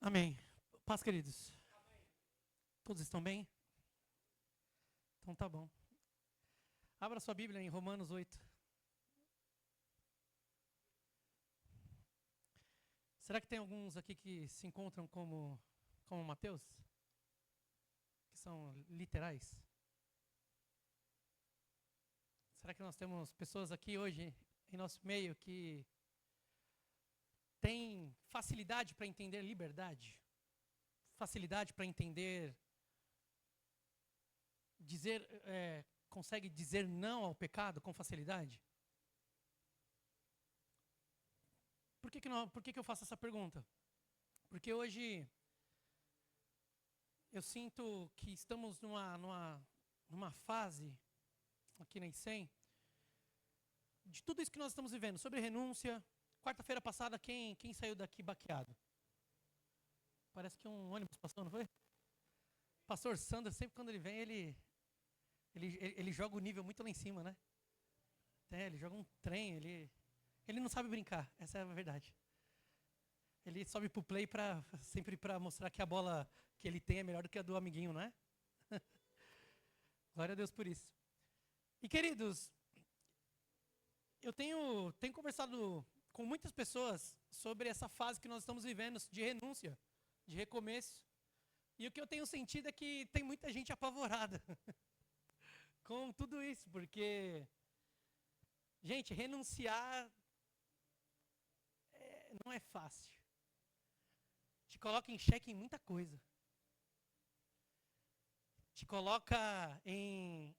Amém. Paz, queridos. Todos estão bem? Então tá bom. Abra sua Bíblia em Romanos 8. Será que tem alguns aqui que se encontram como Mateus? Que são literais? Será que nós temos pessoas aqui hoje em nosso meio que têm facilidade para entender liberdade? Facilidade para entender, consegue dizer não ao pecado com facilidade? Por que eu faço essa pergunta? Porque hoje eu sinto que estamos numa fase aqui na ICEM de tudo isso que nós estamos vivendo, sobre renúncia. Quarta-feira passada, quem saiu daqui baqueado? Parece que um ônibus passou, não foi? Pastor Sandro, sempre quando ele vem, ele joga o nível muito lá em cima, né? Ele joga um trem, ele não sabe brincar, essa é a verdade. Ele sobe pro play sempre para mostrar que a bola que ele tem é melhor do que a do amiguinho, não é? Glória a Deus por isso. E queridos, eu tenho conversado com muitas pessoas sobre essa fase que nós estamos vivendo de renúncia, de recomeço. E o que eu tenho sentido é que tem muita gente apavorada com tudo isso, porque, gente, renunciar não é fácil. Te coloca em xeque em muita coisa. Te coloca em...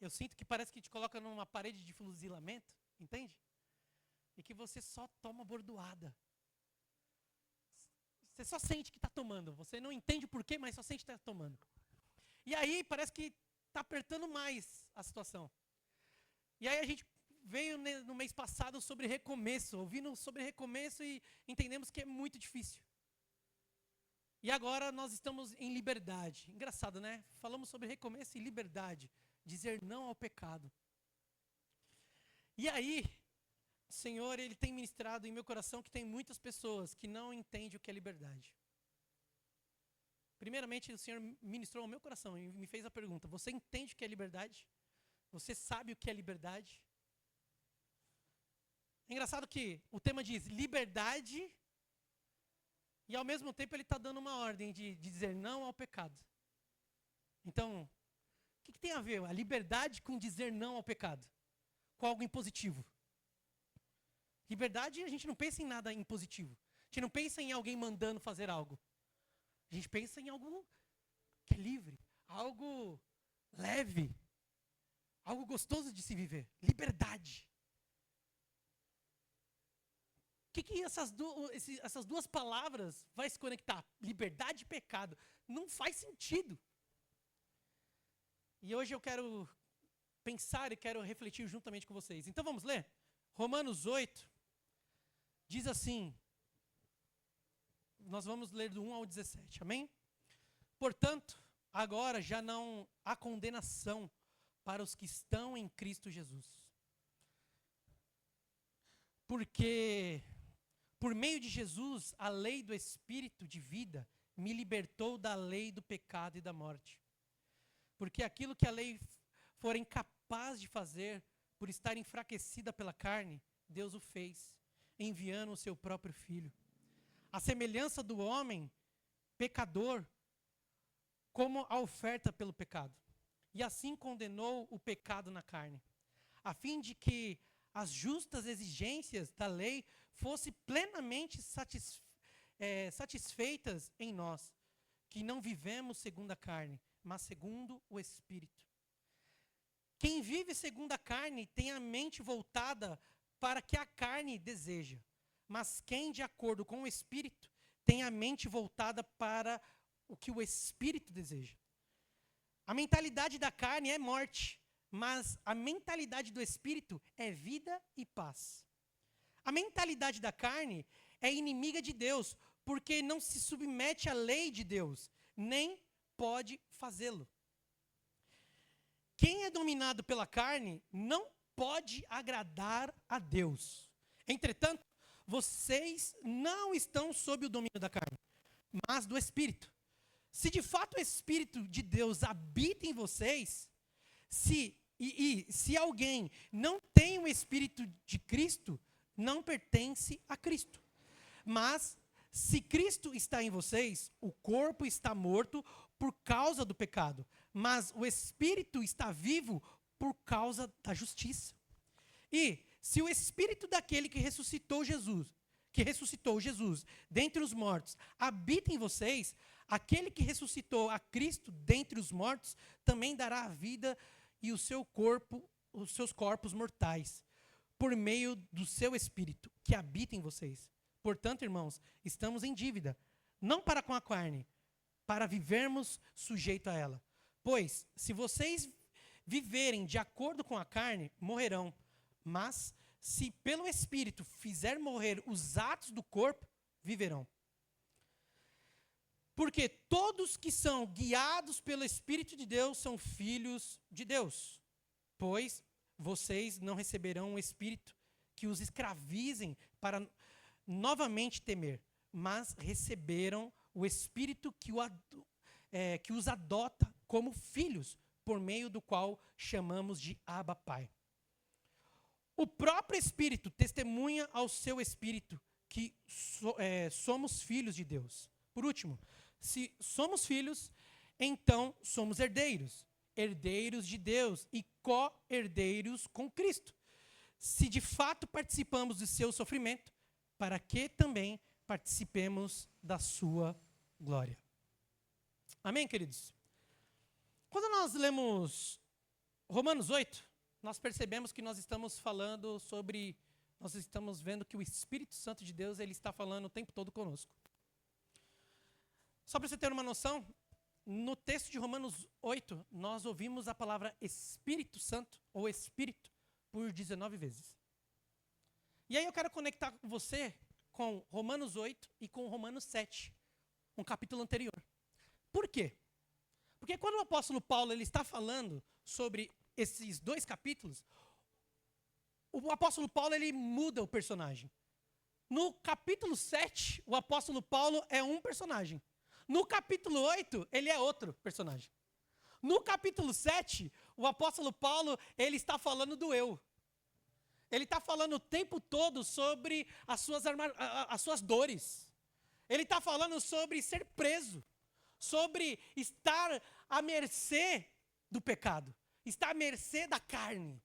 Eu sinto que parece que te coloca numa parede de fuzilamento, entende? E que você só toma bordoada. Você só sente que está tomando. Você não entende o porquê, mas só sente que está tomando. E aí parece que está apertando mais a situação. E aí a gente veio no mês passado sobre recomeço, ouvindo sobre recomeço e entendemos que é muito difícil. E agora nós estamos em liberdade. Engraçado, né? Falamos sobre recomeço e liberdade. Dizer não ao pecado. E aí, o Senhor, Ele tem ministrado em meu coração que tem muitas pessoas que não entendem o que é liberdade. Primeiramente, o Senhor ministrou ao meu coração e me fez a pergunta: você entende o que é liberdade? Você sabe o que é liberdade? É engraçado que o tema diz liberdade e ao mesmo tempo ele está dando uma ordem de dizer não ao pecado. Então, o que tem a ver a liberdade com dizer não ao pecado? Com algo impositivo. Liberdade, a gente não pensa em nada impositivo. A gente não pensa em alguém mandando fazer algo. A gente pensa em algo que é livre, algo leve, algo gostoso de se viver. Liberdade. O que essas duas palavras vai se conectar? Liberdade e pecado. Não faz sentido. E hoje eu quero pensar e quero refletir juntamente com vocês. Então vamos ler? Romanos 8 diz assim, nós vamos ler do 1 ao 17, amém? Portanto, agora já não há condenação para os que estão em Cristo Jesus. Porque, por meio de Jesus, a lei do Espírito de vida me libertou da lei do pecado e da morte. Porque aquilo que a lei for incapaz de fazer, por estar enfraquecida pela carne, Deus o fez, enviando o seu próprio Filho. A semelhança do homem pecador, como a oferta pelo pecado. E assim condenou o pecado na carne, a fim de que as justas exigências da lei fossem plenamente satisfeitas em nós, que não vivemos segundo a carne, mas segundo o Espírito. Quem vive segundo a carne tem a mente voltada para que a carne deseja, mas quem, de acordo com o Espírito, tem a mente voltada para o que o Espírito deseja. A mentalidade da carne é morte, mas a mentalidade do Espírito é vida e paz. A mentalidade da carne é inimiga de Deus, porque não se submete à lei de Deus, nem pode fazê-lo. Quem é dominado pela carne não pode agradar a Deus. Entretanto, vocês não estão sob o domínio da carne, mas do Espírito. Se de fato o Espírito de Deus habita em vocês, se alguém não tem o Espírito de Cristo, não pertence a Cristo. Mas, se Cristo está em vocês, o corpo está morto por causa do pecado, mas o Espírito está vivo por causa da justiça. E, se o Espírito daquele que ressuscitou Jesus dentre os mortos, habita em vocês, aquele que ressuscitou a Cristo dentre os mortos, também dará a vida e os seus corpos mortais, por meio do seu Espírito, que habita em vocês. Portanto, irmãos, estamos em dívida, não para com a carne, para vivermos sujeito a ela. Pois, se vocês viverem de acordo com a carne, morrerão. Mas, se pelo Espírito fizer morrer os atos do corpo, viverão. Porque todos que são guiados pelo Espírito de Deus são filhos de Deus. Pois vocês não receberão um espírito que os escravizem para novamente temer, mas receberam o Espírito que os adota como filhos, por meio do qual chamamos de Abba Pai. O próprio Espírito testemunha ao seu Espírito que somos filhos de Deus. Por último, se somos filhos, então somos herdeiros, herdeiros de Deus e co-herdeiros com Cristo. Se de fato participamos do seu sofrimento, para que também participemos da sua glória. Amém, queridos? Quando nós lemos Romanos 8, nós percebemos que nós estamos vendo que o Espírito Santo de Deus, ele está falando o tempo todo conosco. Só para você ter uma noção, no texto de Romanos 8, nós ouvimos a palavra Espírito Santo, ou Espírito, por 19 vezes. E aí eu quero conectar você com Romanos 8 e com Romanos 7, um capítulo anterior. Por quê? Porque quando o apóstolo Paulo ele está falando sobre esses dois capítulos, o apóstolo Paulo ele muda o personagem. No capítulo 7, o apóstolo Paulo é um personagem. No capítulo 8, ele é outro personagem. No capítulo 7, o apóstolo Paulo ele está falando do eu. Ele está falando o tempo todo sobre as suas dores. Ele está falando sobre ser preso, sobre estar à mercê do pecado, estar à mercê da carne.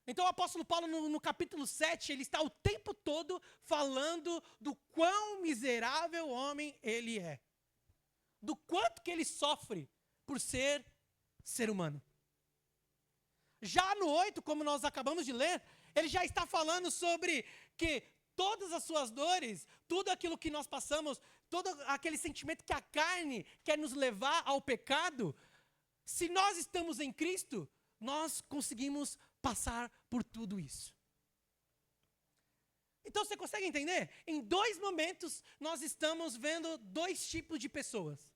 Então o apóstolo Paulo no capítulo 7, ele está o tempo todo falando do quão miserável homem ele é. Do quanto que ele sofre por ser humano. Já no 8, como nós acabamos de ler, ele já está falando sobre que todas as suas dores, tudo aquilo que nós passamos, todo aquele sentimento que a carne quer nos levar ao pecado, se nós estamos em Cristo, nós conseguimos passar por tudo isso. Então você consegue entender? Em dois momentos nós estamos vendo dois tipos de pessoas.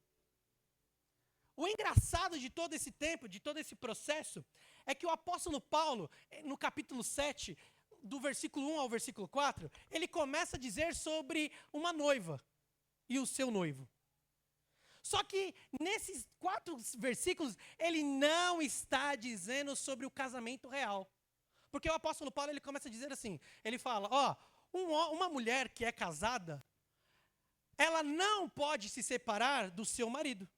O engraçado de todo esse tempo, de todo esse processo, é que o apóstolo Paulo, no capítulo 7, do versículo 1 ao versículo 4, ele começa a dizer sobre uma noiva e o seu noivo. Só que nesses 4 versículos, ele não está dizendo sobre o casamento real. Porque o apóstolo Paulo ele começa a dizer assim, ele fala, uma mulher que é casada, ela não pode se separar do seu marido.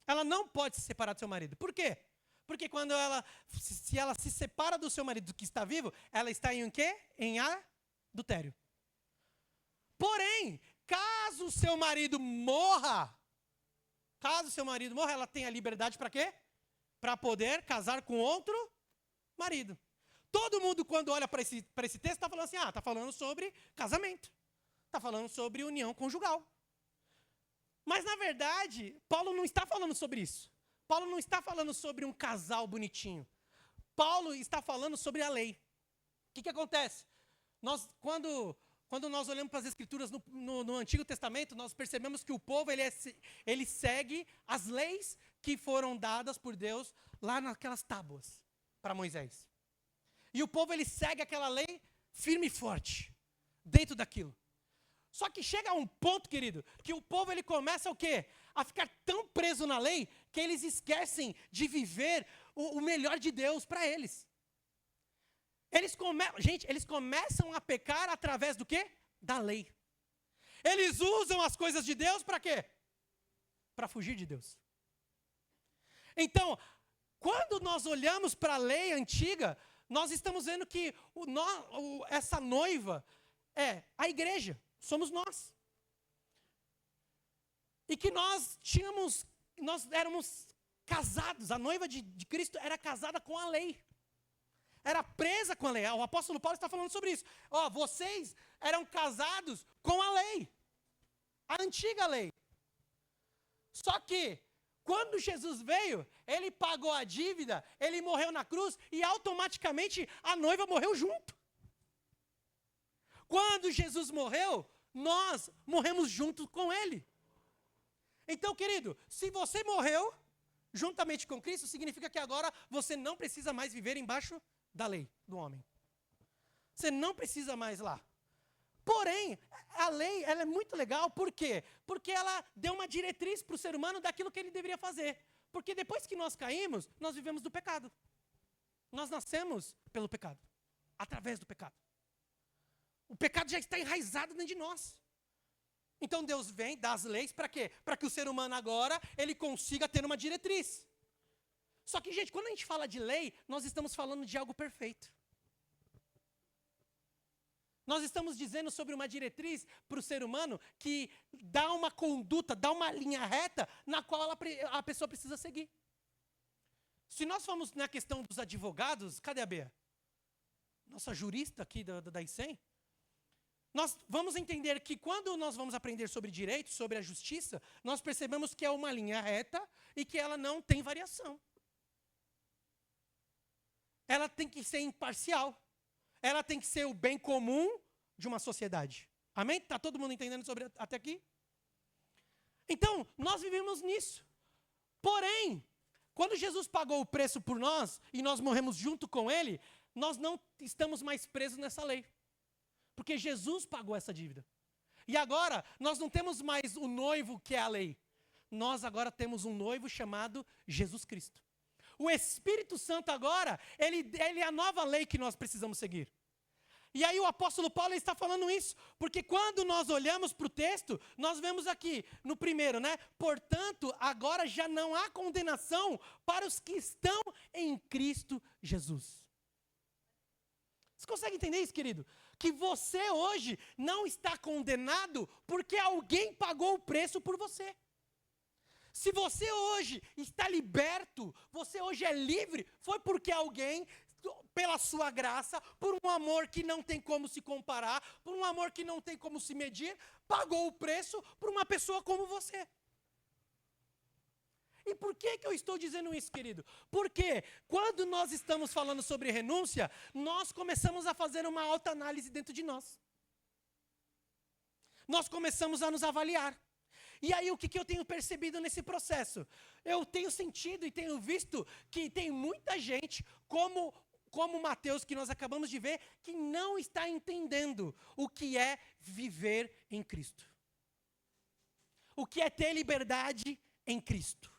Ela não pode se separar do seu marido. Por quê? Porque quando se ela se separa do seu marido que está vivo, ela está em quê? Em adultério. Porém, caso o seu marido morra, ela tem a liberdade para quê? Para poder casar com outro marido. Todo mundo, quando olha para esse texto, está falando assim, está falando sobre casamento. Está falando sobre união conjugal. Mas, na verdade, Paulo não está falando sobre isso. Paulo não está falando sobre um casal bonitinho. Paulo está falando sobre a lei. O que acontece? Quando nós olhamos para as Escrituras no Antigo Testamento, nós percebemos que o povo ele segue as leis que foram dadas por Deus lá naquelas tábuas para Moisés. E o povo ele segue aquela lei firme e forte. dentro daquilo. Só que chega a um ponto, querido, que o povo ele começa o quê? A ficar tão preso na lei que eles esquecem de viver o melhor de Deus para eles. Eles começam a pecar através do quê? Da lei. Eles usam as coisas de Deus para quê? Para fugir de Deus. Então, quando nós olhamos para a lei antiga, nós estamos vendo que essa noiva é a igreja, somos nós. E que nós éramos casados, a noiva de Cristo era casada com a lei. Era presa com a lei. O apóstolo Paulo está falando sobre isso. Vocês eram casados com a lei. A antiga lei. Só que, quando Jesus veio, ele pagou a dívida, ele morreu na cruz e automaticamente a noiva morreu junto. Quando Jesus morreu, nós morremos junto com ele. Então, querido, se você morreu juntamente com Cristo, significa que agora você não precisa mais viver embaixo da lei do homem. Você não precisa mais lá. Porém, a lei ela é muito legal, por quê? Porque ela deu uma diretriz para o ser humano daquilo que ele deveria fazer. Porque depois que nós caímos, nós vivemos do pecado. Nós nascemos pelo pecado, através do pecado. O pecado já está enraizado dentro de nós. Então Deus vem, dá as leis, para quê? Para que o ser humano agora, ele consiga ter uma diretriz. Só que, gente, quando a gente fala de lei, nós estamos falando de algo perfeito. Nós estamos dizendo sobre uma diretriz para o ser humano que dá uma conduta, dá uma linha reta na qual a pessoa precisa seguir. Se nós formos na questão dos advogados, cadê a Bea? Nossa jurista aqui da ICEM. Nós vamos entender que quando nós vamos aprender sobre direito, sobre a justiça, nós percebemos que é uma linha reta e que ela não tem variação. Ela tem que ser imparcial. Ela tem que ser o bem comum de uma sociedade. Amém? Está todo mundo entendendo até aqui? Então, nós vivemos nisso. Porém, quando Jesus pagou o preço por nós e nós morremos junto com ele, nós não estamos mais presos nessa lei. Porque Jesus pagou essa dívida. E agora, nós não temos mais o noivo que é a lei. Nós agora temos um noivo chamado Jesus Cristo. O Espírito Santo agora, ele é a nova lei que nós precisamos seguir. E aí o apóstolo Paulo está falando isso, porque quando nós olhamos para o texto, nós vemos aqui, no primeiro, né? Portanto, agora já não há condenação para os que estão em Cristo Jesus. Você consegue entender isso, querido? Que você hoje não está condenado porque alguém pagou o preço por você. Se você hoje está liberto, você hoje é livre, foi porque alguém, pela sua graça, por um amor que não tem como se comparar, por um amor que não tem como se medir, pagou o preço por uma pessoa como você. E por que eu estou dizendo isso, querido? Porque quando nós estamos falando sobre renúncia, nós começamos a fazer uma autoanálise dentro de nós. Nós começamos a nos avaliar. E aí, o que eu tenho percebido nesse processo? Eu tenho sentido e tenho visto que tem muita gente, como Mateus, que nós acabamos de ver, que não está entendendo o que é viver em Cristo. O que é ter liberdade em Cristo.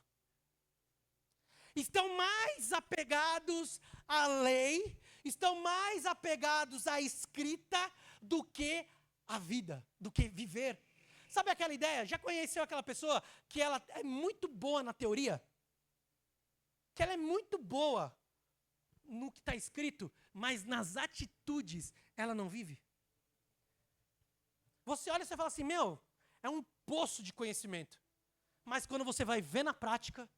Estão mais apegados à lei, estão mais apegados à escrita do que à vida, do que viver. Sabe aquela ideia? Já conheceu aquela pessoa que ela é muito boa na teoria? Que ela é muito boa no que está escrito, mas nas atitudes ela não vive? Você olha e você fala assim, é um poço de conhecimento. Mas quando você vai ver na prática,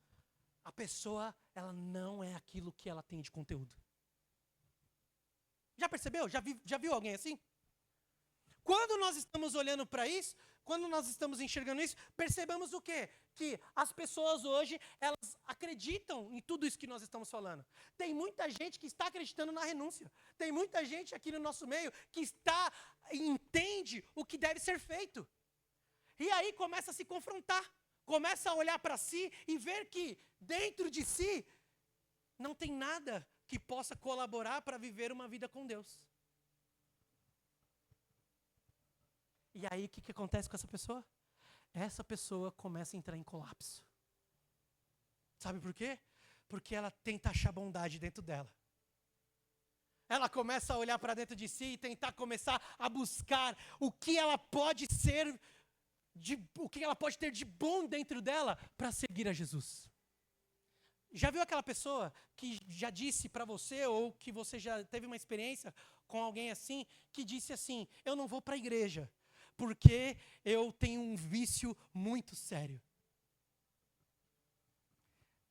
a pessoa, ela não é aquilo que ela tem de conteúdo. Já percebeu? Já viu alguém assim? Quando nós estamos olhando para isso, quando nós estamos enxergando isso, percebemos o quê? Que as pessoas hoje, elas acreditam em tudo isso que nós estamos falando. Tem muita gente que está acreditando na renúncia. Tem muita gente aqui no nosso meio que entende o que deve ser feito. E aí começa a se confrontar. Começa a olhar para si e ver que dentro de si não tem nada que possa colaborar para viver uma vida com Deus. E aí, o que acontece com essa pessoa? Essa pessoa começa a entrar em colapso. Sabe por quê? Porque ela tenta achar bondade dentro dela. Ela começa a olhar para dentro de si e tentar começar a buscar o que ela pode ser, o que ela pode ter de bom dentro dela para seguir a Jesus. Já viu aquela pessoa que já disse para você, ou que você já teve uma experiência com alguém assim, que disse assim: eu não vou para a igreja, porque eu tenho um vício muito sério.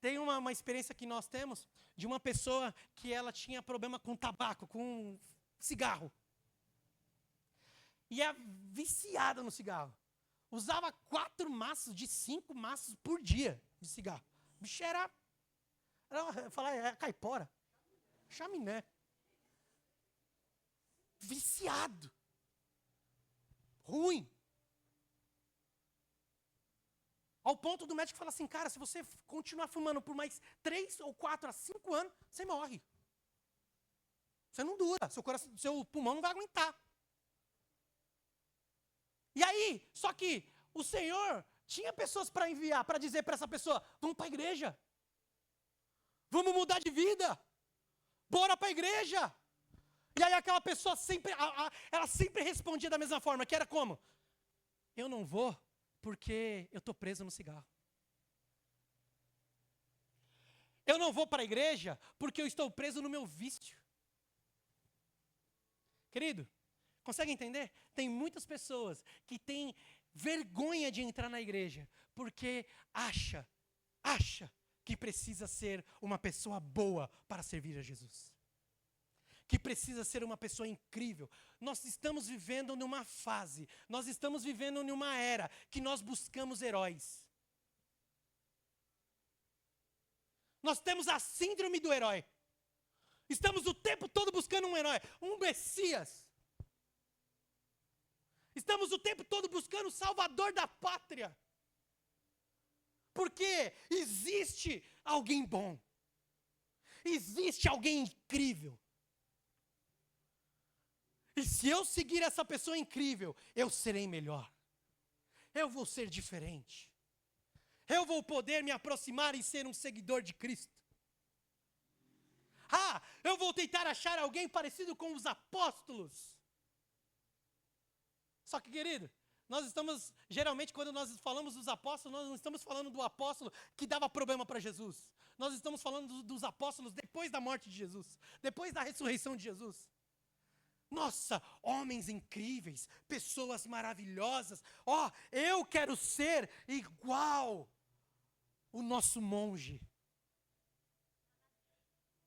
Tem uma experiência que nós temos de uma pessoa que ela tinha problema com tabaco, com cigarro. E é viciada no cigarro. Usava 4 maços de 5 maços por dia de cigarro. O bicho era caipora, chaminé. Viciado. Ruim. Ao ponto do médico falar assim: cara, se você continuar fumando por mais 3 ou 4 a 5 anos, você morre. Você não dura, seu pulmão não vai aguentar. E aí, só que o Senhor tinha pessoas para enviar, para dizer para essa pessoa: vamos para a igreja. Vamos mudar de vida. Bora para a igreja. E aí aquela pessoa ela sempre respondia da mesma forma, que era como? Eu não vou porque eu estou preso no cigarro. Eu não vou para a igreja porque eu estou preso no meu vício. Querido, consegue entender? Tem muitas pessoas que têm vergonha de entrar na igreja porque acha que precisa ser uma pessoa boa para servir a Jesus. Que precisa ser uma pessoa incrível. Nós estamos vivendo numa fase, nós estamos vivendo numa era que nós buscamos heróis. Nós temos a síndrome do herói. Estamos o tempo todo buscando um herói, um Messias. Estamos o tempo todo buscando o Salvador da pátria. Porque existe alguém bom. Existe alguém incrível. E se eu seguir essa pessoa incrível, eu serei melhor. Eu vou ser diferente. Eu vou poder me aproximar e ser um seguidor de Cristo. Eu vou tentar achar alguém parecido com os apóstolos. Só que, querido, geralmente quando nós falamos dos apóstolos, nós não estamos falando do apóstolo que dava problema para Jesus. Nós estamos falando dos apóstolos depois da morte de Jesus, depois da ressurreição de Jesus. Nossa, homens incríveis, pessoas maravilhosas. Eu quero ser igual o nosso monge.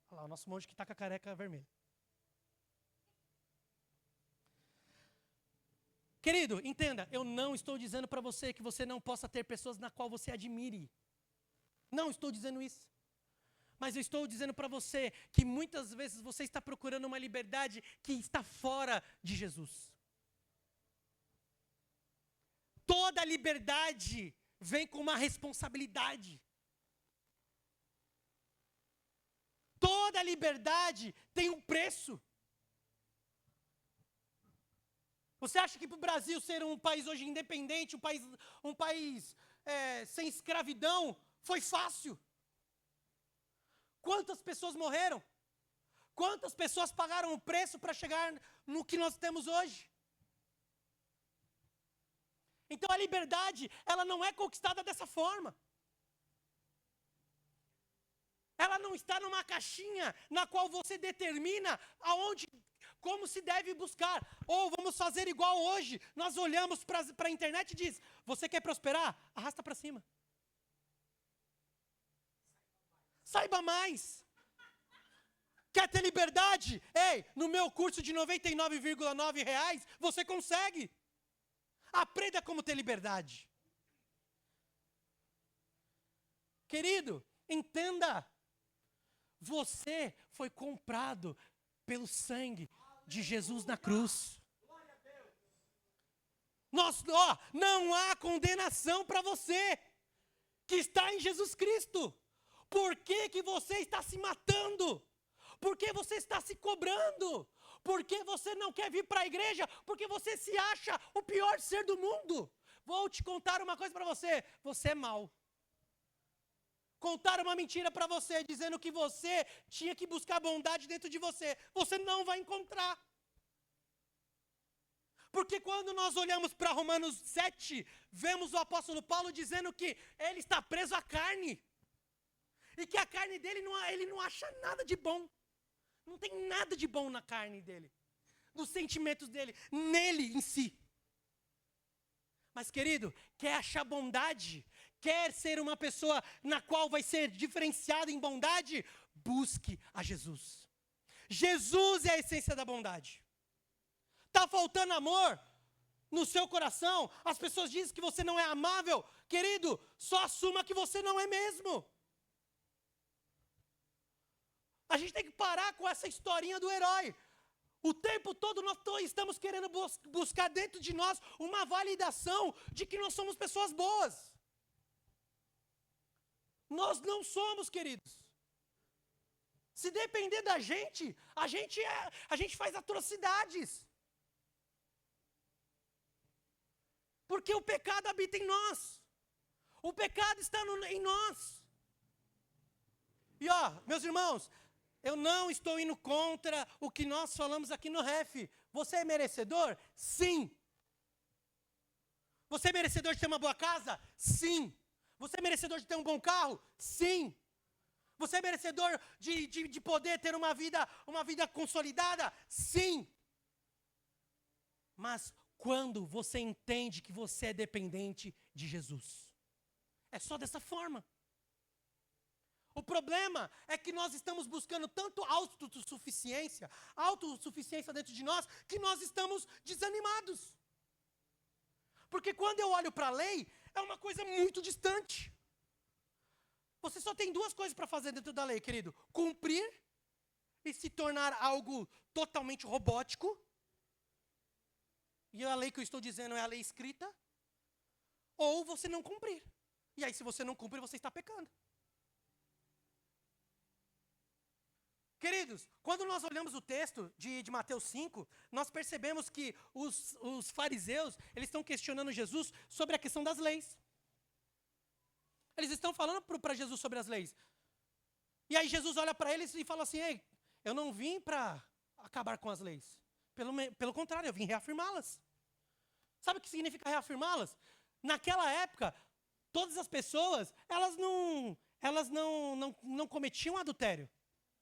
Olha lá, o nosso monge que está com a careca vermelha. Querido, entenda, eu não estou dizendo para você que você não possa ter pessoas na qual você admire. Não estou dizendo isso. Mas eu estou dizendo para você que muitas vezes você está procurando uma liberdade que está fora de Jesus. Toda liberdade vem com uma responsabilidade. Toda liberdade tem um preço. Você acha que para o Brasil ser um país hoje independente, um país sem escravidão, foi fácil? Quantas pessoas morreram? Quantas pessoas pagaram o preço para chegar no que nós temos hoje? Então a liberdade, ela não é conquistada dessa forma. Ela não está numa caixinha na qual você determina como se deve buscar. Ou vamos fazer igual hoje. Nós olhamos para a internet e diz: você quer prosperar? Arrasta para cima. Saiba mais. Quer ter liberdade? Ei, no meu curso de R$ 99,9 você consegue. Aprenda como ter liberdade. Querido, entenda. Você foi comprado pelo sangue de Jesus na cruz. Não há condenação para você que está em Jesus Cristo. Por que você está se matando? Por que você está se cobrando? Por que você não quer vir para a igreja? Porque você se acha o pior ser do mundo. Vou te contar uma coisa para você. Você é mau. Contaram uma mentira para você, dizendo que você tinha que buscar bondade dentro de você. Você não vai encontrar. Porque quando nós olhamos para Romanos 7, vemos o apóstolo Paulo dizendo que ele está preso à carne. E que a carne dele, ele não acha nada de bom. Não tem nada de bom na carne dele. Nos sentimentos dele, nele em si. Mas querido, quer achar bondade? Quer ser uma pessoa na qual vai ser diferenciado em bondade? Busque a Jesus. Jesus é a essência da bondade. Está faltando amor no seu coração? As pessoas dizem que você não é amável. Querido, só assuma que você não é mesmo. A gente tem que parar com essa historinha do herói. O tempo todo nós estamos querendo buscar dentro de nós uma validação de que nós somos pessoas boas. Nós não somos, queridos. Se depender da gente, a gente faz atrocidades. Porque o pecado habita em nós. O pecado está em nós. E meus irmãos, eu não estou indo contra o que nós falamos aqui no REF. Você é merecedor? Sim. Você é merecedor de ter uma boa casa? Sim. Você é merecedor de ter um bom carro? Sim. Você é merecedor de poder ter uma vida consolidada? Sim. Mas quando você entende que você é dependente de Jesus, é só dessa forma. O problema é que nós estamos buscando tanto autossuficiência dentro de nós, que nós estamos desanimados. Porque quando eu olho para a lei, é uma coisa muito distante. Você só tem duas coisas para fazer dentro da lei, querido. Cumprir e se tornar algo totalmente robótico. E a lei que eu estou dizendo é a lei escrita. Ou você não cumprir. E aí, se você não cumprir, você está pecando. Queridos, quando nós olhamos o texto de Mateus 5, nós percebemos que os fariseus, eles estão questionando Jesus sobre a questão das leis. Eles estão falando para Jesus sobre as leis. E aí Jesus olha para eles e fala assim, ei, eu não vim para acabar com as leis. Pelo contrário, eu vim reafirmá-las. Sabe o que significa reafirmá-las? Naquela época, todas as pessoas, elas não cometiam adultério.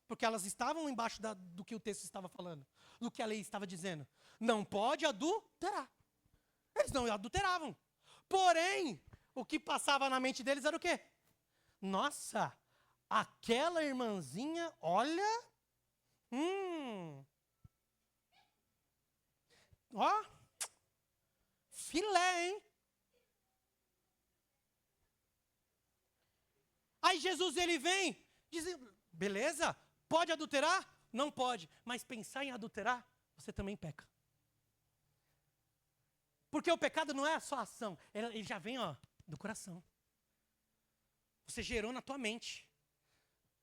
Porque elas estavam embaixo do que o texto estava falando, do que a lei estava dizendo. Não pode adulterar. Eles não adulteravam. Porém, o que passava na mente deles era o quê? Nossa, aquela irmãzinha, olha, filé, hein? Aí Jesus, ele vem, dizendo, beleza, pode adulterar? Não pode, mas pensar em adulterar, você também peca. Porque o pecado não é só ação, ele já vem, do coração. Você gerou na tua mente.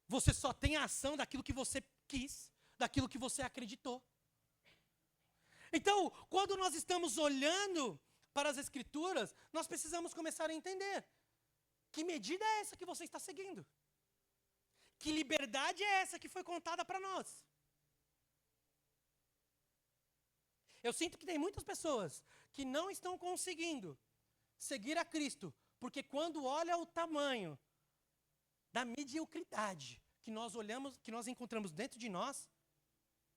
Você só tem a ação daquilo que você quis, daquilo que você acreditou. Então, quando nós estamos olhando para as Escrituras, nós precisamos começar a entender. Que medida é essa que você está seguindo? Que liberdade é essa que foi contada para nós? Eu sinto que tem muitas pessoas que não estão conseguindo seguir a Cristo, porque quando olha o tamanho da mediocridade que nós olhamos, que nós encontramos dentro de nós,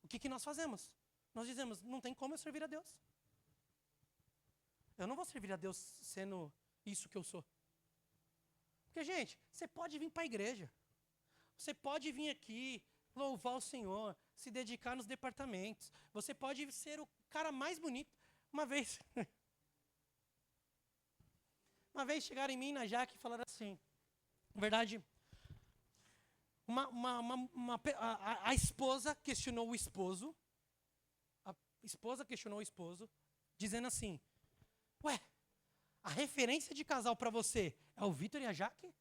o que nós fazemos? Nós dizemos, não tem como eu servir a Deus. Eu não vou servir a Deus sendo isso que eu sou. Porque, gente, você pode vir para a igreja. Você pode vir aqui, louvar o Senhor, se dedicar nos departamentos. Você pode ser o cara mais bonito. Uma vez chegaram em mim, na Jaque, e falaram assim, na verdade, a esposa questionou o esposo, dizendo assim, ué, a referência de casal para você é o Vitor e a Jaque?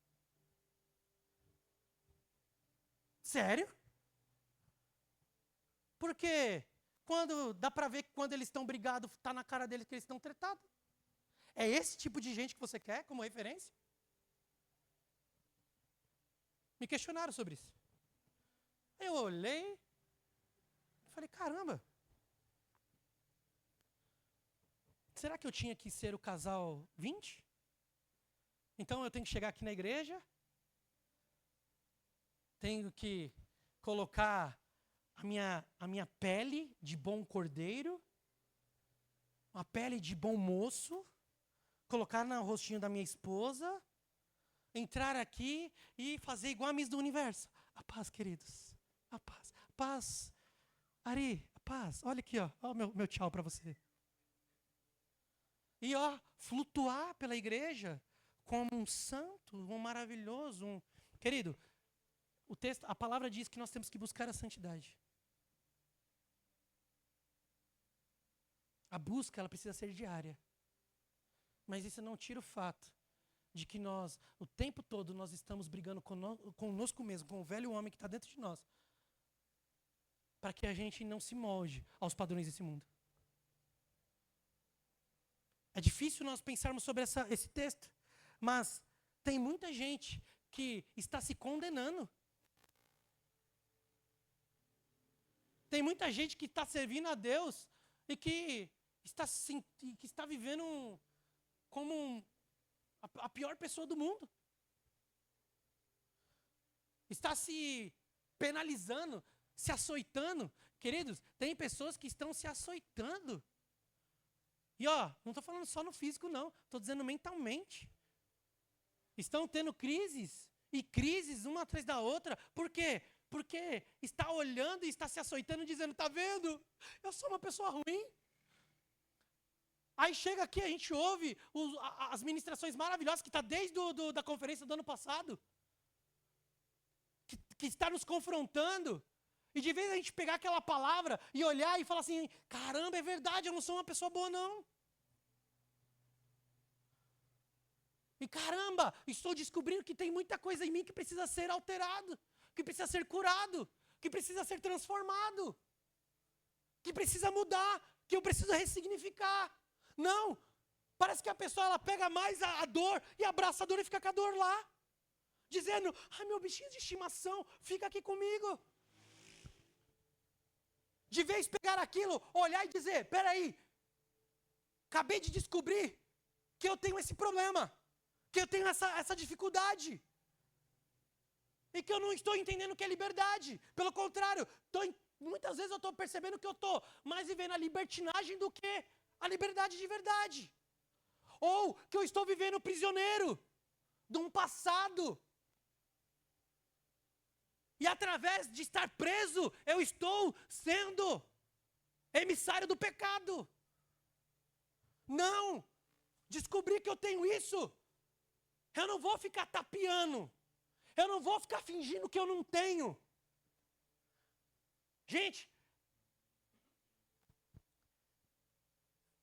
Sério? Porque dá para ver que quando eles estão brigados, está na cara deles que eles estão tretados. É esse tipo de gente que você quer como referência? Me questionaram sobre isso. Eu olhei e falei, caramba, será que eu tinha que ser o casal 20? Então eu tenho que chegar aqui na igreja, tenho que colocar a minha pele de bom cordeiro, uma pele de bom moço, colocar no rostinho da minha esposa, entrar aqui e fazer igual a Miss do Universo. A paz, queridos. A paz. A paz. Ari, a paz. Olha aqui, ó. Ó meu tchau para você. E flutuar pela igreja como um santo, um maravilhoso, Querido, a palavra diz que nós temos que buscar a santidade. A busca, ela precisa ser diária. Mas isso não tira o fato de que nós, o tempo todo, nós estamos brigando conosco mesmo, com o velho homem que está dentro de nós, para que a gente não se molde aos padrões desse mundo. É difícil nós pensarmos sobre esse texto, mas tem muita gente que está se condenando. Tem muita gente que está servindo a Deus e que está vivendo como a pior pessoa do mundo. Está se penalizando, se açoitando. Queridos, tem pessoas que estão se açoitando. E não estou falando só no físico, não. Estou dizendo mentalmente. Estão tendo crises, e crises uma atrás da outra. Por quê? Porque está olhando e está se açoitando, dizendo, tá vendo? Eu sou uma pessoa ruim. Aí chega aqui, a gente ouve as ministrações maravilhosas que está desde da conferência do ano passado. Que está nos confrontando. E de vez a gente pegar aquela palavra e olhar e falar assim, caramba, é verdade, eu não sou uma pessoa boa não. E caramba, estou descobrindo que tem muita coisa em mim que precisa ser alterado, que precisa ser curado, que precisa ser transformado, que precisa mudar, que eu preciso ressignificar. Não, parece que a pessoa ela pega mais a dor e abraça a dor e fica com a dor lá. Dizendo, meu bichinho de estimação, fica aqui comigo. De vez pegar aquilo, olhar e dizer, peraí, acabei de descobrir que eu tenho esse problema, que eu tenho essa dificuldade. E que eu não estou entendendo o que é liberdade. Pelo contrário, muitas vezes eu estou percebendo que eu estou mais vivendo a libertinagem do que a liberdade de verdade. Ou que eu estou vivendo prisioneiro de um passado. E através de estar preso, eu estou sendo emissário do pecado. Não! Descobri que eu tenho isso. Eu não vou ficar tapeando. Eu não vou ficar fingindo que eu não tenho. Gente,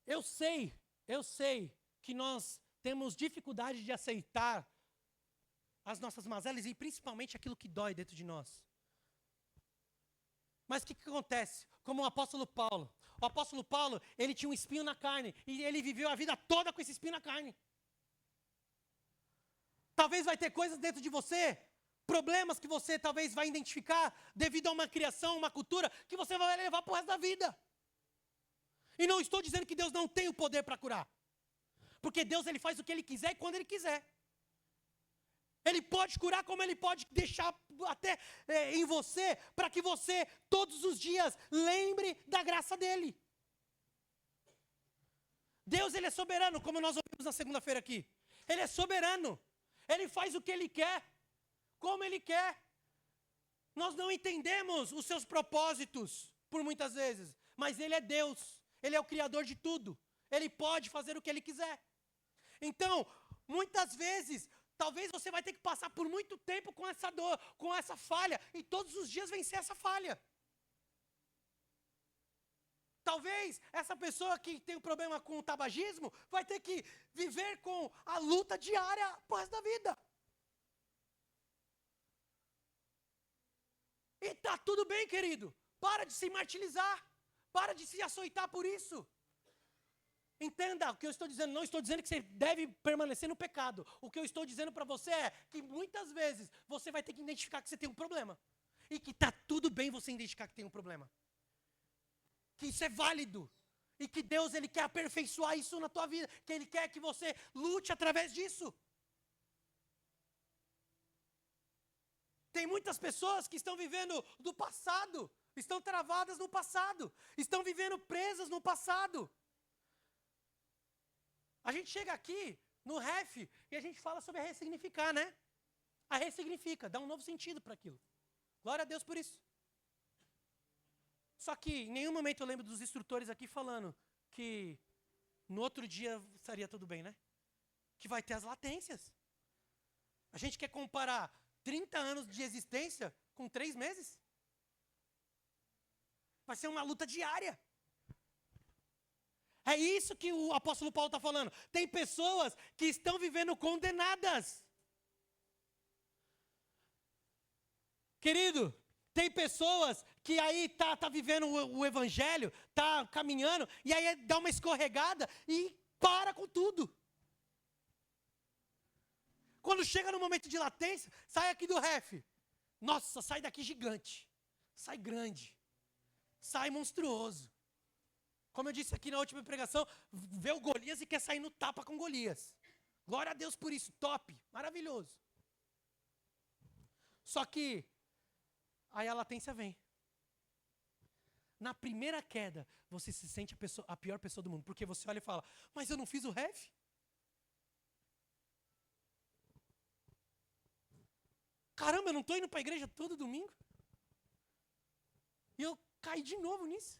eu sei que nós temos dificuldade de aceitar as nossas mazelas e principalmente aquilo que dói dentro de nós. Mas o que acontece? Como o apóstolo Paulo. O apóstolo Paulo, ele tinha um espinho na carne e ele viveu a vida toda com esse espinho na carne. Talvez vai ter coisas dentro de você, problemas que você talvez vai identificar devido a uma criação, uma cultura, que você vai levar para o resto da vida. E não estou dizendo que Deus não tem o poder para curar. Porque Deus ele faz o que Ele quiser e quando Ele quiser. Ele pode curar como Ele pode deixar até em você, para que você todos os dias lembre da graça dEle. Deus ele é soberano, como nós ouvimos na segunda-feira aqui. Ele é soberano. Ele faz o que Ele quer, como Ele quer. Nós não entendemos os seus propósitos, por muitas vezes. Mas Ele é Deus. Ele é o Criador de tudo. Ele pode fazer o que Ele quiser. Então, muitas vezes, talvez você vai ter que passar por muito tempo com essa dor, com essa falha, e todos os dias vencer essa falha. Talvez essa pessoa que tem um problema com o tabagismo vai ter que viver com a luta diária pro resto da vida. E tá tudo bem, querido. Para de se martirizar. Para de se açoitar por isso. Entenda o que eu estou dizendo. Não estou dizendo que você deve permanecer no pecado. O que eu estou dizendo para você é que muitas vezes você vai ter que identificar que você tem um problema. E que está tudo bem você identificar que tem um problema. Que isso é válido. E que Deus, Ele quer aperfeiçoar isso na tua vida. Que Ele quer que você lute através disso. Tem muitas pessoas que estão vivendo do passado. Estão travadas no passado. Estão vivendo presas no passado. A gente chega aqui no ref e a gente fala sobre ressignificar, né? A ressignifica, dá um novo sentido para aquilo. Glória a Deus por isso. Só que em nenhum momento eu lembro dos instrutores aqui falando que no outro dia estaria tudo bem, né? Que vai ter as latências. A gente quer comparar 30 anos de existência com 3 meses? Vai ser uma luta diária. É isso que o apóstolo Paulo está falando. Tem pessoas que estão vivendo condenadas. Querido, tem pessoas que aí tá vivendo o evangelho, tá caminhando, e aí dá uma escorregada e para com tudo. Quando chega no momento de latência, sai aqui do ref. Nossa, sai daqui gigante. Sai grande. Sai monstruoso. Como eu disse aqui na última pregação, vê o Golias e quer sair no tapa com Golias. Glória a Deus por isso, top, maravilhoso. Só que, aí a latência vem. Na primeira queda, você se sente a pior pessoa do mundo, porque você olha e fala, mas eu não fiz o ref? Caramba, eu não estou indo para a igreja todo domingo? E eu caí de novo nisso.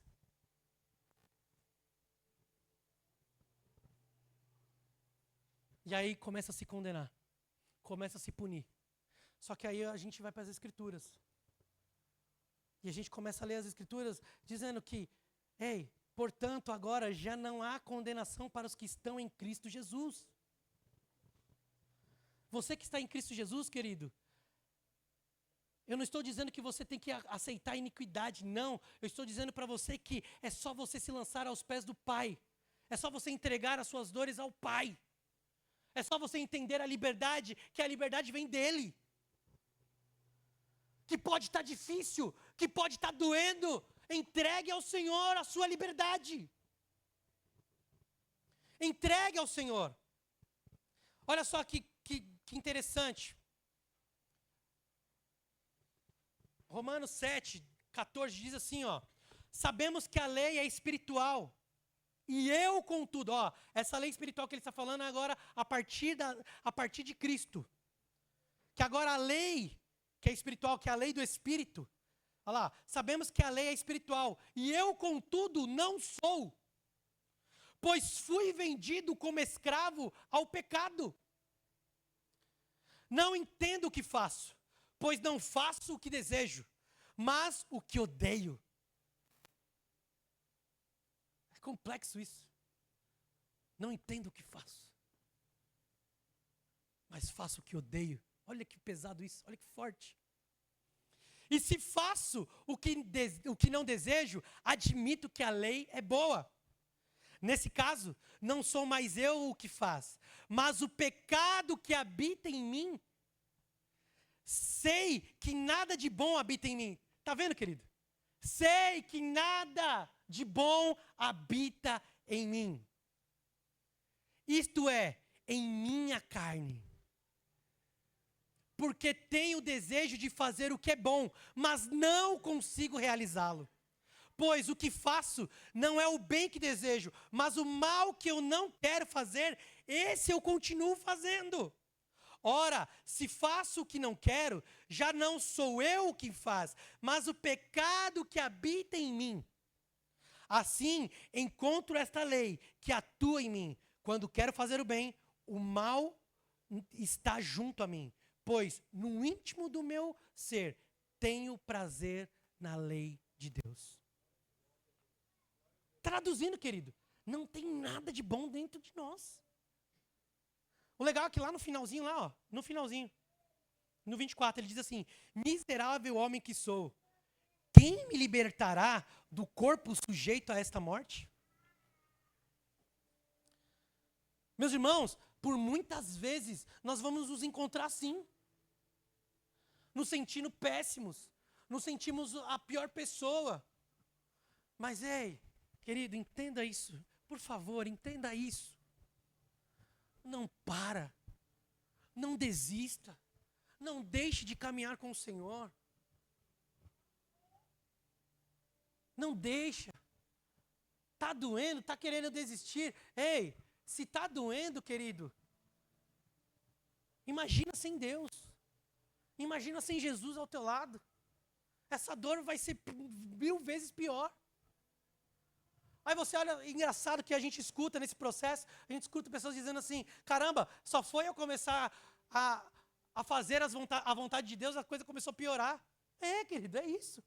E aí começa a se condenar, começa a se punir. Só que aí a gente vai para as Escrituras. E a gente começa a ler as Escrituras dizendo que, ei, portanto agora já não há condenação para os que estão em Cristo Jesus. Você que está em Cristo Jesus, querido, eu não estou dizendo que você tem que aceitar a iniquidade, não. Eu estou dizendo para você que é só você se lançar aos pés do Pai. É só você entregar as suas dores ao Pai. É só você entender a liberdade, que a liberdade vem dEle. Que pode estar difícil, que pode estar doendo. Entregue ao Senhor a sua liberdade. Entregue ao Senhor. Olha só que interessante. Romanos 7, 14 diz assim, ó. Sabemos que a lei é espiritual. E eu, contudo, ó, essa lei espiritual que ele está falando agora a partir de Cristo. Que agora a lei, que é espiritual, que é a lei do Espírito. Olha lá, sabemos que a lei é espiritual. E eu, contudo, não sou. Pois fui vendido como escravo ao pecado. Não entendo o que faço, pois não faço o que desejo, mas o que odeio. Complexo isso. Não entendo o que faço, mas faço o que odeio. Olha que pesado isso, olha que forte. E se faço o que não desejo, admito que a lei é boa. Nesse caso, não sou mais eu o que faz, mas o pecado que habita em mim. Sei que nada de bom habita em mim. Está vendo, querido? Sei que nada de bom habita em mim. Isto é, em minha carne. Porque tenho o desejo de fazer o que é bom, mas não consigo realizá-lo. Pois o que faço não é o bem que desejo, mas o mal que eu não quero fazer, esse eu continuo fazendo. Ora, se faço o que não quero, já não sou eu quem faz, mas o pecado que habita em mim. Assim, encontro esta lei que atua em mim. Quando quero fazer o bem, o mal está junto a mim. Pois no íntimo do meu ser, tenho prazer na lei de Deus. Traduzindo, querido, não tem nada de bom dentro de nós. O legal é que lá no finalzinho, no 24, ele diz assim, miserável homem que sou, quem me libertará do corpo sujeito a esta morte? Meus irmãos, por muitas vezes nós vamos nos encontrar assim, nos sentindo péssimos, nos sentimos a pior pessoa. Mas ei, querido, entenda isso, por favor, entenda isso. Não para, não desista, não deixe de caminhar com o Senhor. Não deixa. Está doendo, está querendo desistir. Ei, se está doendo, querido, imagina sem Deus. Imagina sem Jesus ao teu lado. Essa dor vai ser 1000 vezes pior. Aí você olha, engraçado que a gente escuta nesse processo, a gente escuta pessoas dizendo assim, caramba, só foi eu começar a fazer a vontade de Deus, a coisa começou a piorar. É, querido, é isso.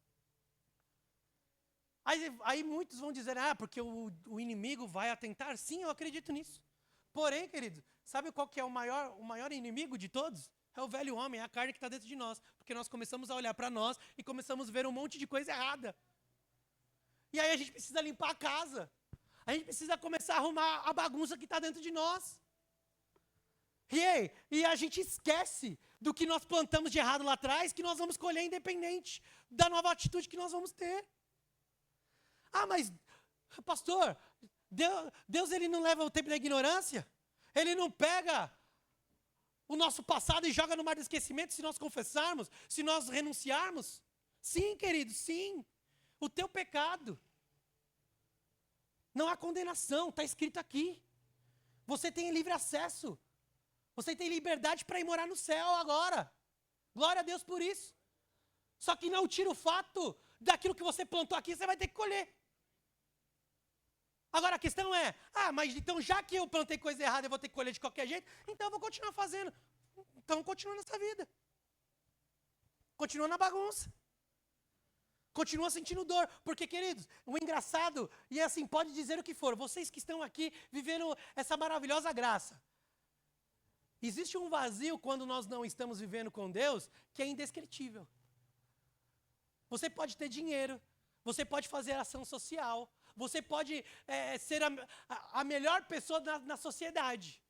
Aí muitos vão dizer, porque o inimigo vai atentar. Sim, eu acredito nisso. Porém, querido, sabe qual que é o maior inimigo de todos? É o velho homem, é a carne que está dentro de nós. Porque nós começamos a olhar para nós e começamos a ver um monte de coisa errada. E aí a gente precisa limpar a casa. A gente precisa começar a arrumar a bagunça que está dentro de nós. E a gente esquece do que nós plantamos de errado lá atrás, que nós vamos colher independente da nova atitude que nós vamos ter. Mas, pastor, Deus ele não leva o tempo da ignorância? Ele não pega o nosso passado e joga no mar do esquecimento se nós confessarmos, se nós renunciarmos? Sim, querido, sim. O teu pecado. Não há condenação, está escrito aqui. Você tem livre acesso. Você tem liberdade para ir morar no céu agora. Glória a Deus por isso. Só que não tira o fato daquilo que você plantou aqui, você vai ter que colher. Agora a questão é, mas então já que eu plantei coisa errada, eu vou ter que colher de qualquer jeito, então eu vou continuar fazendo. Então continua nessa vida. Continua na bagunça. Continua sentindo dor, porque, queridos, o engraçado, e assim, pode dizer o que for, vocês que estão aqui vivendo essa maravilhosa graça, existe um vazio quando nós não estamos vivendo com Deus, que é indescritível. Você pode ter dinheiro, você pode fazer ação social, você pode ser a melhor pessoa na sociedade,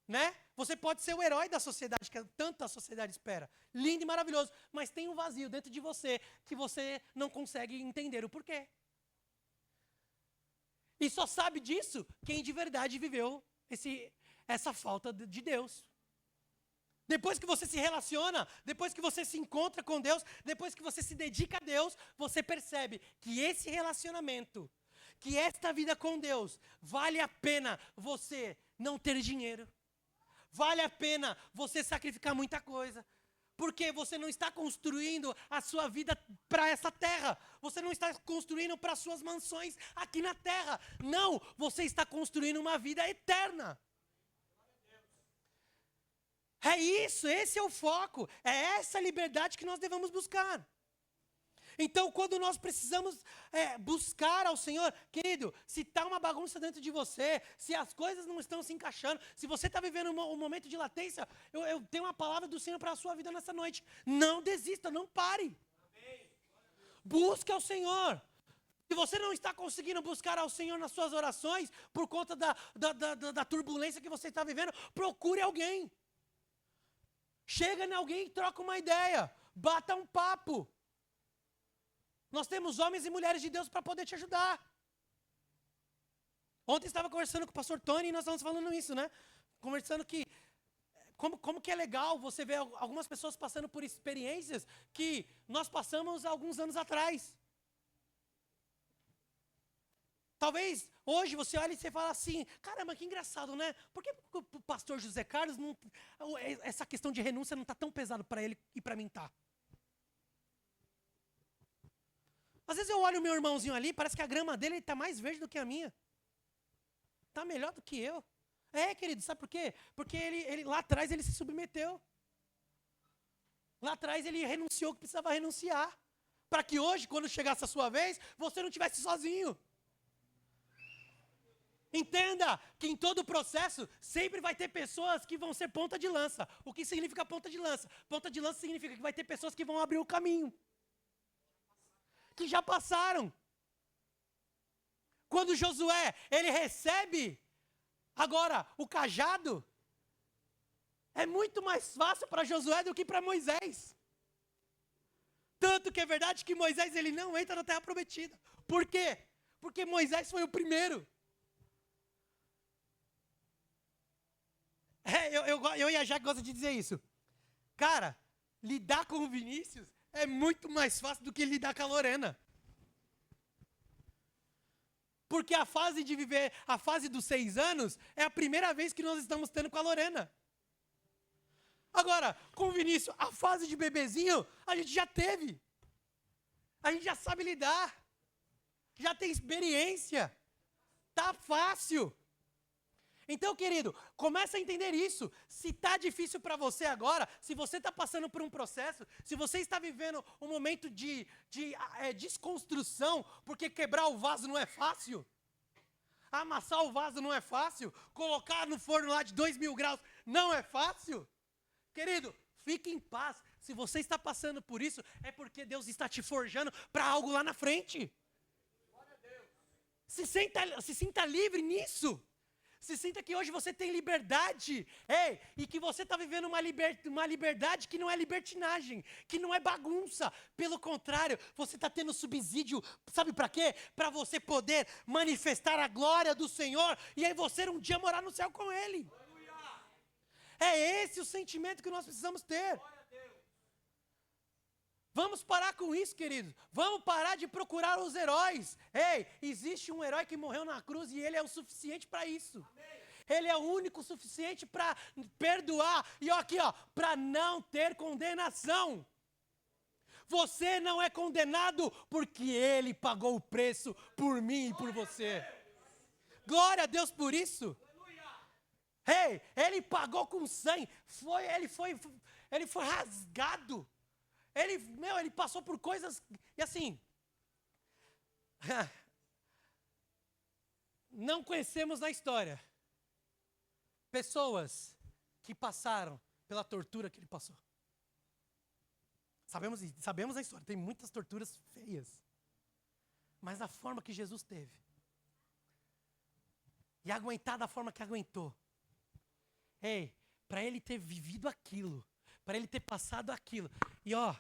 né? Você pode ser o herói da sociedade, que tanto a sociedade espera. Lindo e maravilhoso. Mas tem um vazio dentro de você que você não consegue entender o porquê. E só sabe disso quem de verdade viveu essa falta de Deus. Depois que você se relaciona, depois que você se encontra com Deus, depois que você se dedica a Deus, você percebe que esse relacionamento, que esta vida com Deus, vale a pena você não ter dinheiro. Vale a pena você sacrificar muita coisa. Porque você não está construindo a sua vida para essa terra. Você não está construindo para suas mansões aqui na terra. Não, você está construindo uma vida eterna. É isso, esse é o foco. É essa liberdade que nós devemos buscar. Então, quando nós precisamos buscar ao Senhor, querido, se está uma bagunça dentro de você, se as coisas não estão se encaixando, se você está vivendo um momento de latência, eu tenho uma palavra do Senhor para a sua vida nessa noite. Não desista, não pare. Busque ao Senhor. Se você não está conseguindo buscar ao Senhor nas suas orações, por conta da turbulência que você está vivendo, procure alguém. Chega em alguém e troca uma ideia. Bata um papo. Nós temos homens e mulheres de Deus para poder te ajudar. Ontem estava conversando com o pastor Tony e nós estávamos falando isso, né? Conversando que, como que é legal você ver algumas pessoas passando por experiências que nós passamos há alguns anos atrás. Talvez hoje você olhe e você fala assim, caramba, que engraçado, né? Por que o pastor José Carlos, essa questão de renúncia não está tão pesado para ele e para mim tá? Às vezes eu olho o meu irmãozinho ali, parece que a grama dele está mais verde do que a minha. Está melhor do que eu. Querido, sabe por quê? Porque ele lá atrás ele se submeteu. Lá atrás ele renunciou o que precisava renunciar. Para que hoje, quando chegasse a sua vez, você não estivesse sozinho. Entenda que em todo o processo sempre vai ter pessoas que vão ser ponta de lança. O que significa ponta de lança? Ponta de lança significa que vai ter pessoas que vão abrir o caminho. que já passaram. Quando Josué, ele recebe agora o cajado, é muito mais fácil para Josué do que para Moisés. Tanto que é verdade que Moisés, ele não entra na terra prometida. Por quê? Porque Moisés foi o primeiro. Eu e a Jaque gosta de dizer isso. Cara, lidar com o Vinícius é muito mais fácil do que lidar com a Lorena. Porque a fase de viver, a fase dos 6 anos, é a primeira vez que nós estamos tendo com a Lorena. Agora, com o Vinícius, a fase de bebezinho, a gente já teve. A gente já sabe lidar. Já tem experiência. Tá fácil. Então, querido, começa a entender isso. Se está difícil para você agora, se você está passando por um processo, se você está vivendo um momento de desconstrução, porque quebrar o vaso não é fácil, amassar o vaso não é fácil, colocar no forno lá de 2.000 graus não é fácil, querido, fique em paz. Se você está passando por isso, é porque Deus está te forjando para algo lá na frente. Se sinta livre nisso. Se sinta que hoje você tem liberdade, e que você está vivendo uma liberdade que não é libertinagem, que não é bagunça. Pelo contrário, você está tendo subsídio, sabe para quê? Para você poder manifestar a glória do Senhor e aí você um dia morar no céu com Ele. Aleluia. É esse o sentimento que nós precisamos ter. Vamos parar com isso, queridos. Vamos parar de procurar os heróis. Existe um herói que morreu na cruz e ele é o suficiente para isso. Amém. Ele é o único suficiente para perdoar. E aqui, para não ter condenação. Você não é condenado porque ele pagou o preço por mim e por você. Glória a Deus por isso. Ele pagou com sangue. Ele foi rasgado. Ele passou por coisas, e assim, não conhecemos na história pessoas que passaram pela tortura que ele passou. Sabemos a história, tem muitas torturas feias, mas a forma que Jesus teve, e aguentar da forma que aguentou, para ele ter vivido aquilo, para ele ter passado aquilo. E eu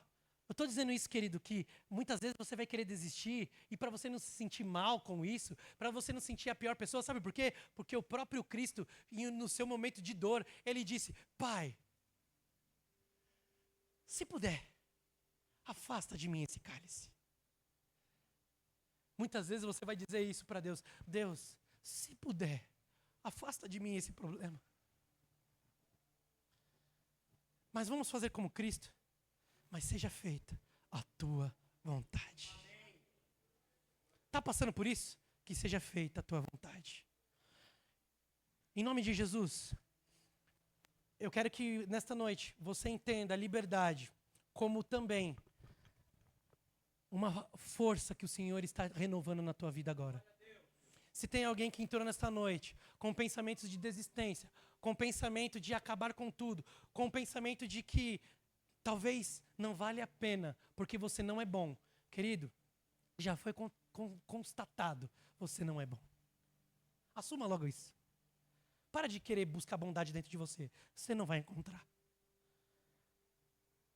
estou dizendo isso, querido, que muitas vezes você vai querer desistir, e para você não se sentir mal com isso, para você não se sentir a pior pessoa, sabe por quê? Porque o próprio Cristo, no seu momento de dor, ele disse: Pai, se puder, afasta de mim esse cálice. Muitas vezes você vai dizer isso para Deus: Deus, se puder, afasta de mim esse problema. Mas vamos fazer como Cristo. Mas seja feita a tua vontade. Está passando por isso? Que seja feita a tua vontade. Em nome de Jesus, eu quero que nesta noite você entenda a liberdade como também uma força que o Senhor está renovando na tua vida agora. Se tem alguém que entrou nesta noite com pensamentos de desistência, com pensamento de acabar com tudo, com pensamento de que talvez não vale a pena, porque você não é bom. Querido, já foi constatado, você não é bom. Assuma logo isso. Para de querer buscar bondade dentro de você. Você não vai encontrar.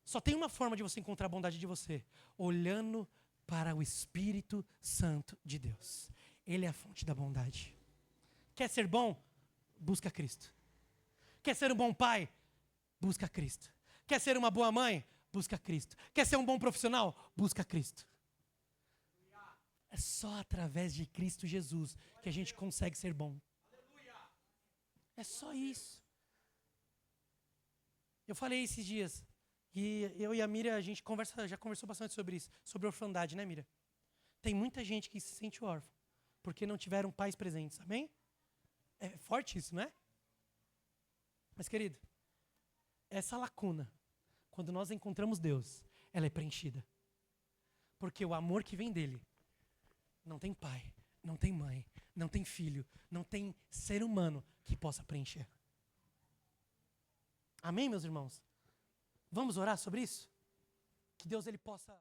Só tem uma forma de você encontrar a bondade de você: olhando para o Espírito Santo de Deus. Ele é a fonte da bondade. Quer ser bom? Busca Cristo. Quer ser um bom pai? Busca Cristo. Quer ser uma boa mãe? Busca Cristo. Quer ser um bom profissional? Busca Cristo. É só através de Cristo Jesus que a gente consegue ser bom. É só isso. Eu falei esses dias, e eu e a Mira, a gente já conversou bastante sobre isso, sobre orfandade, né, Mira? Tem muita gente que se sente órfã, porque não tiveram pais presentes, amém? É forte isso, não é? Mas, querido, essa lacuna, quando nós encontramos Deus, ela é preenchida. Porque o amor que vem dele, não tem pai, não tem mãe, não tem filho, não tem ser humano que possa preencher. Amém, meus irmãos? Vamos orar sobre isso? Que Deus ele possa...